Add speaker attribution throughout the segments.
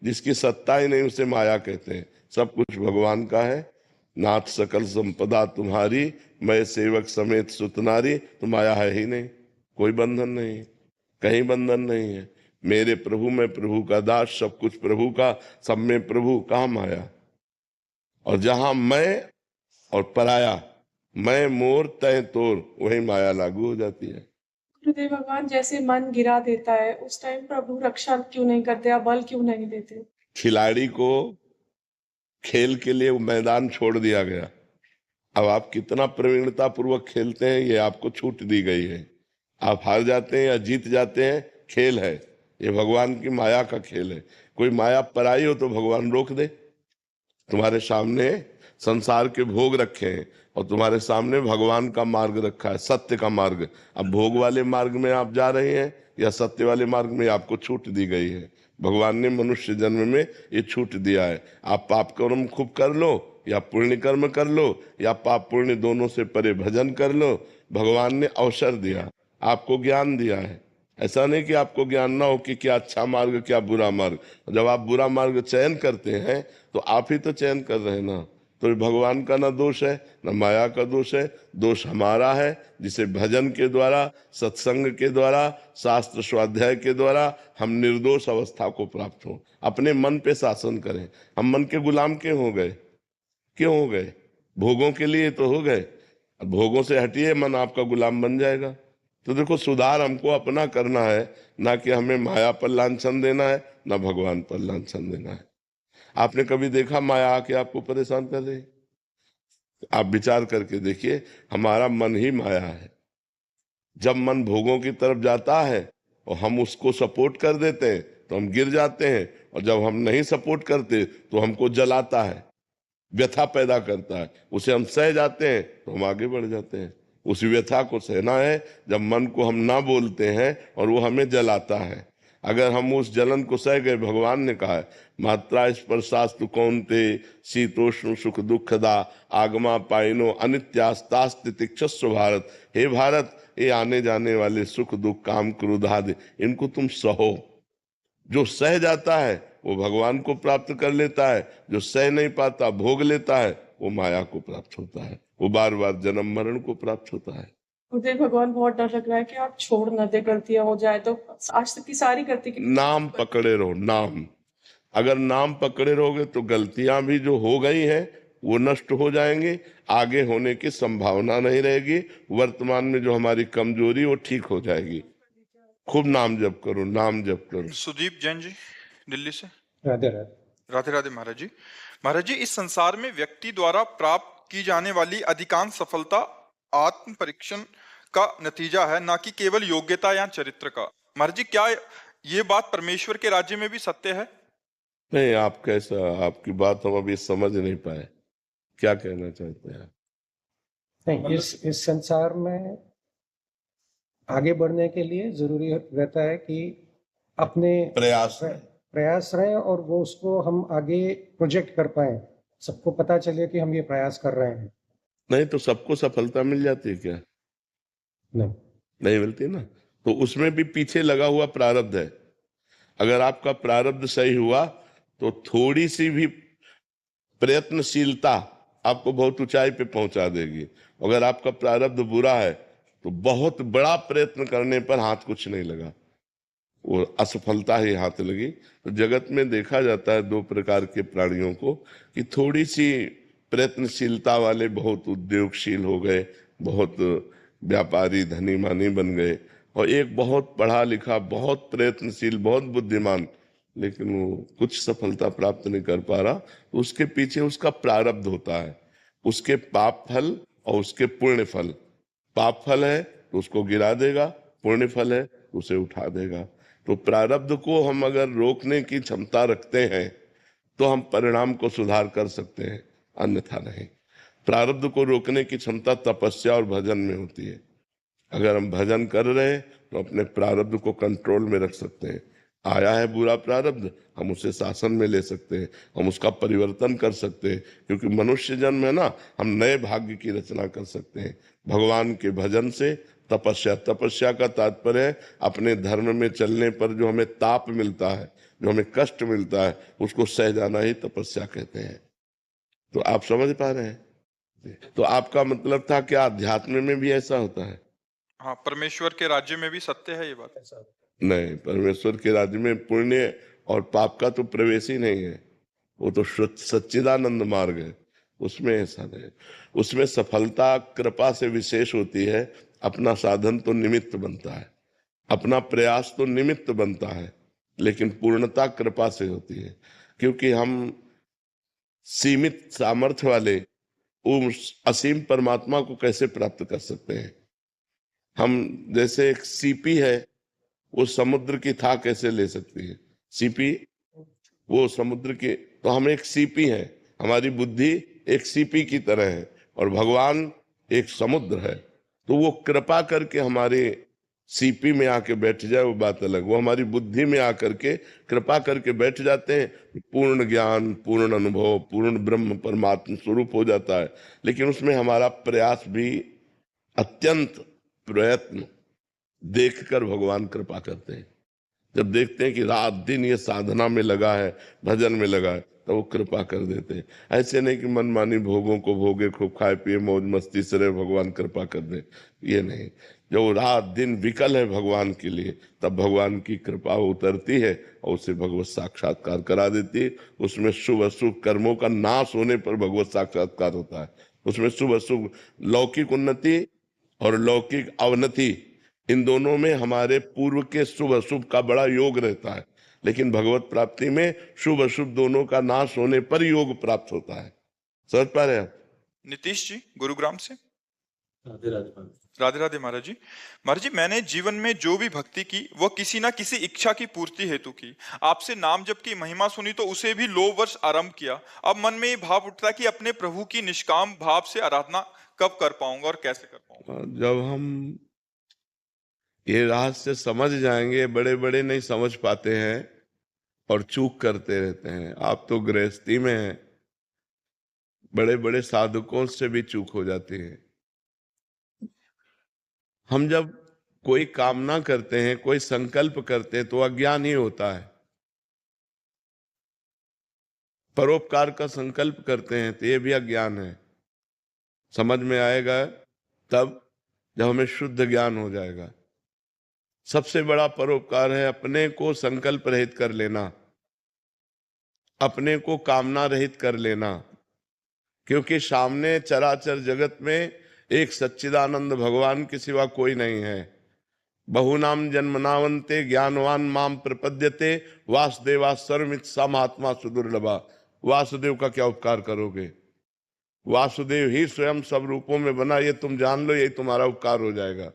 Speaker 1: जिसकी सत्ता ही नहीं उसे माया कहते हैं। सब कुछ भगवान का है। नाथ सकल संपदा तुम्हारी, मैं सेवक समेत सुतनारी। तो माया है ही नहीं, कोई बंधन नहीं, कहीं बंधन नहीं है। मेरे प्रभु, मैं प्रभु का दास, सब कुछ प्रभु का, सब में प्रभु, कहाँ माया। और जहां मैं और पराया, मैं मोर तय तोर, वही माया लागू हो जाती है।
Speaker 2: गुरुदेव भगवान, जैसे मन गिरा देता है उस टाइम प्रभु रक्षा क्यों नहीं करते या बल क्यों नहीं देते?
Speaker 1: खिलाड़ी को खेल के लिए वो मैदान छोड़ दिया गया। अब आप कितना प्रवीणता पूर्वक खेलते हैं ये आपको छूट दी गई है। आप हार जाते हैं या जीत जाते हैं, खेल है ये, भगवान की माया का खेल है। कोई माया पराई हो तो भगवान रोक दे। तुम्हारे सामने संसार के भोग रखे हैं और तुम्हारे सामने भगवान का मार्ग रखा है, सत्य का मार्ग। अब भोग वाले मार्ग में आप जा रहे हैं या सत्य वाले मार्ग में, आपको छूट दी गई है। भगवान ने मनुष्य जन्म में ये छूट दिया है। आप पाप कर्म खूब कर लो या पुण्य कर्म कर लो, या पाप पुण्य दोनों से परे भजन कर लो। भगवान ने अवसर दिया, आपको ज्ञान दिया है। ऐसा नहीं कि आपको ज्ञान ना हो कि क्या अच्छा मार्ग क्या बुरा मार्ग। जब आप बुरा मार्ग चयन करते हैं तो आप ही तो चयन कर रहे हैं ना। तो भगवान का ना दोष है ना माया का दोष है, दोष हमारा है, जिसे भजन के द्वारा, सत्संग के द्वारा, शास्त्र स्वाध्याय के द्वारा हम निर्दोष अवस्था को प्राप्त हो, अपने मन पे शासन करें। हम मन के गुलाम क्यों हो गए? क्यों हो गए? भोगों के लिए तो हो गए। अब भोगों से हटिए, मन आपका गुलाम बन जाएगा। तो देखो, सुधार हमको अपना करना है, ना कि हमें माया पर लांछन देना है, ना भगवान पर लांछन देना है। आपने कभी देखा माया आके आपको परेशान कर रही? आप विचार करके देखिए, हमारा मन ही माया है। जब मन भोगों की तरफ जाता है और हम उसको सपोर्ट कर देते हैं तो हम गिर जाते हैं, और जब हम नहीं सपोर्ट करते तो हमको जलाता है, व्यथा पैदा करता है। उसे हम सह जाते हैं तो हम आगे बढ़ जाते हैं। उस व्यथा को सहना है जब मन को हम ना बोलते हैं और वो हमें जलाता है। अगर हम उस जलन को सह गए, भगवान ने कहा है, मात्रा स्पर्शास्तु कौन्ते शीतोष्ण सुख दुखदा आगमा पाइनो अनित्यास्तास्ति तिक्षस्व भारत। हे भारत, ये आने जाने वाले सुख दुख काम क्रोध आदि, इनको तुम सहो। जो सह जाता है वो भगवान को प्राप्त कर लेता है, जो सह नहीं पाता, भोग लेता है, वो माया को प्राप्त होता है, वो बार बार जन्म मरण को प्राप्त होता है।
Speaker 2: मुझे भगवान बहुत डर लग रहा है कि आप छोड़ न दे, गलतियां हो जाए तो। आज तक की सारी गलती की
Speaker 1: नाम पकड़े रहो, नाम। अगर नाम पकड़े रहोगे तो गलतियां भी जो हो गई हैं वो नष्ट हो जाएंगी, आगे होने की संभावना नहीं रहेगी। वर्तमान में जो हमारी कमजोरी वो ठीक हो जाएगी। खूब नाम जप करो, नाम जप करो।
Speaker 3: सुदीप जैन जी, दिल्ली से।
Speaker 4: राधे राधे।
Speaker 3: राधे राधे महाराज जी। महाराज जी, इस संसार में व्यक्ति द्वारा प्राप्त की जाने वाली अधिकांश सफलता आत्म परीक्षण का नतीजा है, ना कि केवल योग्यता या चरित्र का। महाराज जी, क्या ये बात परमेश्वर के राज्य में भी सत्य है?
Speaker 1: नहीं, आप कैसा, आपकी बात हम अभी समझ नहीं पाए, क्या कहना चाहते हैं?
Speaker 4: नहीं, इस संसार में आगे बढ़ने के लिए जरूरी रहता है कि अपने प्रयास रहे और वो उसको हम आगे प्रोजेक्ट कर पाए, सबको पता चले कि हम ये प्रयास कर रहे हैं।
Speaker 1: नहीं तो सबको सफलता मिल जाती है क्या? नहीं मिलती ना। तो उसमें भी पीछे लगा हुआ प्रारब्ध है। अगर आपका प्रारब्ध सही हुआ तो थोड़ी सी भी प्रयत्नशीलता आपको बहुत ऊंचाई पे पहुंचा देगी। अगर आपका प्रारब्ध बुरा है तो बहुत बड़ा प्रयत्न करने पर हाथ कुछ नहीं लगा, वो असफलता ही हाथ लगी। तो जगत में देखा जाता है दो प्रकार के प्राणियों को, कि थोड़ी सी प्रयत्नशीलता वाले बहुत उद्योगशील हो गए, बहुत व्यापारी धनी मानी बन गए, और एक बहुत पढ़ा लिखा, बहुत प्रयत्नशील, बहुत बुद्धिमान, लेकिन वो कुछ सफलता प्राप्त नहीं कर पा रहा। तो उसके पीछे उसका प्रारब्ध होता है, उसके पाप फल और उसके पुण्य फल। पाप फल है तो उसको गिरा देगा, पुण्य फल है तो उसे उठा देगा। तो प्रारब्ध को हम अगर रोकने की क्षमता रखते हैं तो हम परिणाम को सुधार कर सकते हैं, अन्यथा नहीं। प्रारब्ध को रोकने की क्षमता तपस्या और भजन में होती है। अगर हम भजन कर रहे हैं तो अपने प्रारब्ध को कंट्रोल में रख सकते हैं। आया है बुरा प्रारब्ध, हम उसे शासन में ले सकते हैं, हम उसका परिवर्तन कर सकते हैं, क्योंकि मनुष्य जन्म है ना, हम नए भाग्य की रचना कर सकते हैं भगवान के भजन से। तपस्या, तपस्या का तात्पर्य है अपने धर्म में चलने पर जो हमें ताप मिलता है, जो हमें कष्ट मिलता है उसको सह जाना ही तपस्या कहते हैं। तो आप समझ पा रहे हैं? तो आपका मतलब था कि अध्यात्म में भी ऐसा होता है?
Speaker 3: हाँ, परमेश्वर के राज्य में भी सत्य है ये बात।
Speaker 4: ऐसा
Speaker 1: नहीं, परमेश्वर के राज्य में पुण्य और पाप का तो प्रवेश ही नहीं है। वो तो सच्चिदानंद मार्ग है, उसमें ऐसा नहीं। उसमें सफलता कृपा से विशेष होती है। अपना साधन तो निमित्त बनता है, अपना प्रयास तो निमित्त बनता है, लेकिन पूर्णता कृपा से होती है। क्योंकि हम सीमित सामर्थ्य वाले उस असीम परमात्मा को कैसे प्राप्त कर सकते हैं? हम जैसे एक सीपी है, वो समुद्र की था कैसे ले सकती है? सीपी वो समुद्र के, तो हम एक सीपी है, हमारी बुद्धि एक सीपी की तरह है और भगवान एक समुद्र है। तो वो कृपा करके हमारे सीपी में आके बैठ जाए वो बात अलग, वो हमारी बुद्धि में आकर के कृपा करके बैठ जाते हैं, पूर्ण ज्ञान, पूर्ण अनुभव, पूर्ण ब्रह्म परमात्मा स्वरूप हो जाता है। लेकिन उसमें हमारा प्रयास भी, अत्यंत प्रयत्न देखकर भगवान कृपा करते हैं। जब देखते हैं कि रात दिन ये साधना में लगा है, भजन में लगा है, तो वो कृपा कर देते हैं। ऐसे नहीं कि मनमानी भोगों को भोगे, खूब खाए पिए मौज मस्ती से रहे, भगवान कृपा कर दे, ये नहीं। जो रात दिन विकल है भगवान के लिए, तब भगवान की कृपा उतरती है और उसे भगवत साक्षात्कार करा देती है। उसमें शुभ अशुभ कर्मों का नाश होने पर भगवत साक्षात्कार होता है। उसमें शुभ अशुभ, लौकिक उन्नति और लौकिक अवनति, इन दोनों में हमारे पूर्व के शुभ अशुभ का बड़ा योग रहता है। लेकिन भगवत प्राप्ति में शुभ अशुभ दोनों का नाश होने पर योग प्राप्त होता है। समझ पा रहे हैं आप?
Speaker 3: नीतीश जी गुरुग्राम से।
Speaker 5: राधे राधे महाराज।
Speaker 3: राधे राधे महाराज जी। महाराज जी, मैंने जीवन में जो भी भक्ति की वह किसी ना किसी इच्छा की पूर्ति हेतु की। आपसे नाम जप की महिमा सुनी तो उसे भी 9 वर्ष आरंभ किया। अब मन में ये भाव उठता है कि अपने प्रभु की निष्काम भाव से आराधना कब कर पाऊंगा और कैसे कर पाऊंगा?
Speaker 1: जब हम ये रहस्य समझ जाएंगे, बड़े बड़े नहीं समझ पाते हैं और चूक करते रहते हैं। आप तो गृहस्थी में हैं, बड़े बड़े साधकों से भी चूक हो जाती है। हम जब कोई कामना करते हैं, कोई संकल्प करते हैं, तो अज्ञान ही होता है। परोपकार का संकल्प करते हैं तो ये भी अज्ञान है। समझ में आएगा तब जब हमें शुद्ध ज्ञान हो जाएगा। सबसे बड़ा परोपकार है अपने को संकल्प रहित कर लेना, अपने को कामना रहित कर लेना। क्योंकि सामने चराचर जगत में एक सच्चिदानंद भगवान के सिवा कोई नहीं है। बहुनाम जन्मनावंते ज्ञानवान माम प्रपद्यते वासुदेवा सर्वमित सा महात्मा सुदुर्लभा। वासुदेव का क्या उपकार करोगे? वासुदेव ही स्वयं सब रूपों में बना, ये तुम जान लो, यही तुम्हारा उपकार हो जाएगा।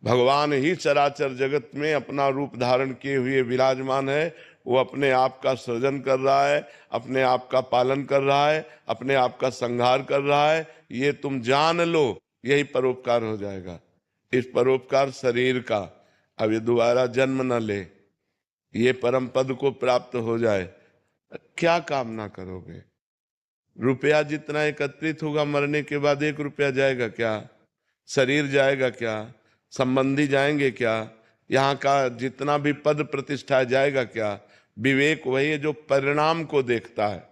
Speaker 1: भगवान ही चराचर जगत में अपना रूप धारण किए हुए विराजमान है। वो अपने आप का सृजन कर रहा है, अपने आप का पालन कर रहा है, अपने आप का संहार कर रहा है। ये तुम जान लो, यही परोपकार हो जाएगा। इस परोपकार शरीर का, अब ये दोबारा जन्म न ले, ये परम पद को प्राप्त हो जाए, क्या कामना करोगे? रुपया जितना एकत्रित होगा मरने के बाद 1 रुपया जाएगा क्या? शरीर जाएगा क्या? संबंधी जाएंगे क्या? यहाँ का जितना भी पद प्रतिष्ठा जाएगा क्या? विवेक वही है जो परिणाम को देखता है।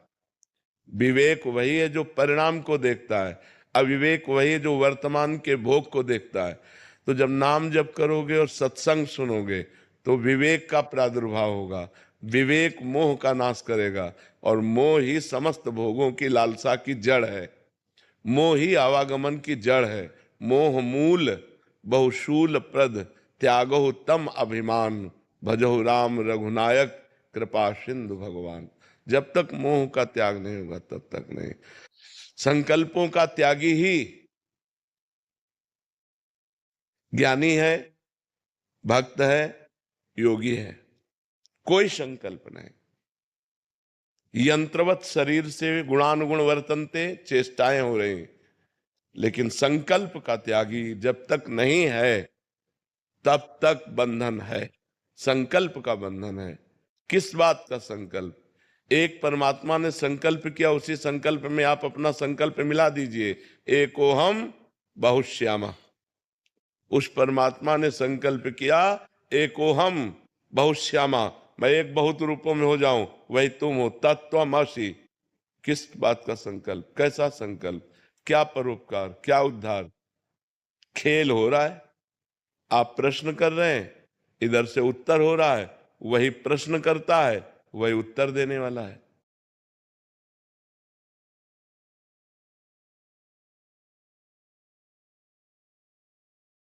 Speaker 1: विवेक वही है जो परिणाम को देखता है। अविवेक वही है जो वर्तमान के भोग को देखता है। तो जब नाम जप करोगे और सत्संग सुनोगे तो विवेक का प्रादुर्भाव होगा। विवेक मोह का नाश करेगा और मोह ही समस्त भोगों की लालसा की जड़ है। मोह ही आवागमन की जड़ है। मोह मूल बहुशूल प्रद त्यागो तम अभिमान भजो राम रघुनायक कृपा सिंधु भगवान। जब तक मोह का त्याग नहीं होगा तब तक नहीं। संकल्पों का त्यागी ही ज्ञानी है, भक्त है, योगी है। कोई संकल्प नहीं। यंत्रवत शरीर से गुणानुगुण वर्तनते, चेष्टाएं हो रही, लेकिन संकल्प का त्यागी जब तक नहीं है तब तक बंधन है। संकल्प का बंधन है। किस बात का संकल्प? एक परमात्मा ने संकल्प किया, उसी संकल्प में आप अपना संकल्प मिला दीजिए। एकोहम बहुश्यामा। उस परमात्मा ने संकल्प किया एकोहम बहुश्यामा, मैं एक बहुत रूपों में हो जाऊं, वही तुम हो, तत्त्वमसि। किस बात का संकल्प, कैसा संकल्प, क्या परोपकार, क्या उद्धार? खेल हो रहा है, आप प्रश्न कर रहे हैं, इधर से उत्तर हो रहा है, वही प्रश्न करता है, वही उत्तर देने वाला है।